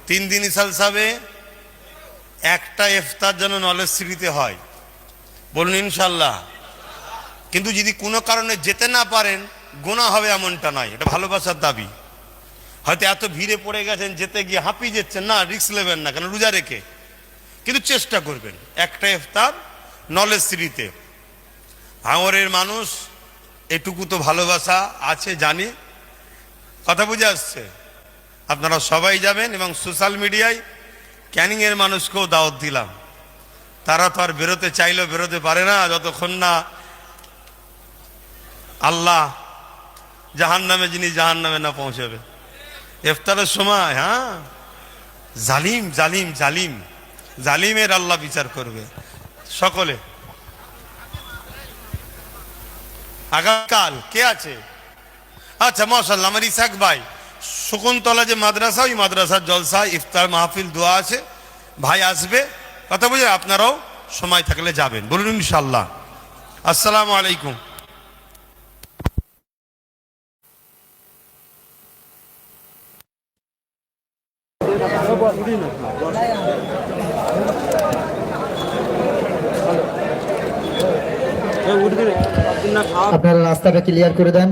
3 দিন ইসাল সাহেবে একটা ইফতার যেন নলেজ সিটিতে হয়, বলুন ইনশাল্লাহ। কিন্তু যদি কোনো কারণে যেতে না পারেন গুনাহ হবে এমনটা নয়, এটা ভালোবাসার দাবি। হয়তো এত ভিড়ে পড়ে গেছেন, যেতে গিয়ে হাঁপিয়ে যাচ্ছেন, না রিস্ক নেবেন না, কেন রোজা রেখে, কিন্তু চেষ্টা করবেন একটা ইফতার নলেজ সিটিতে। ভাঙরের মানুষ এটুকু তো ভালোবাসা আছে, জানি, কথা বুঝে আসছে। আপনারা সবাই যাবেন এবং সোশ্যাল মিডিয়ায় ক্যানিংয়ের মানুষকেও দাওয়াত দিলাম। তারা তো আর বেরোতে চাইলেও বেরোতে পারে না যতক্ষণ না আল্লাহ জাহান্নামে, যিনি জাহান্নামে না পৌঁছাবে। ইফতারের সময় জালিম জালিম জালিম জালিমের আল্লাহ বিচার করবে। সকলে আগামীকাল কে আছে? আচ্ছা মাশাআল্লাহ, আমার ইসাক ভাই, শকুন্তলা যে মাদ্রাসা, ওই মাদ্রাসার জলসা ইফতার মাহফিল দোয়া আছে, ভাই আসবে, কথা বুঝে আপনারাও সময় থাকলে যাবেন, বলুন ইনশাআল্লাহ। আসসালামু আলাইকুম। আপনারা রাস্তাটা ক্লিয়ার করে দেন।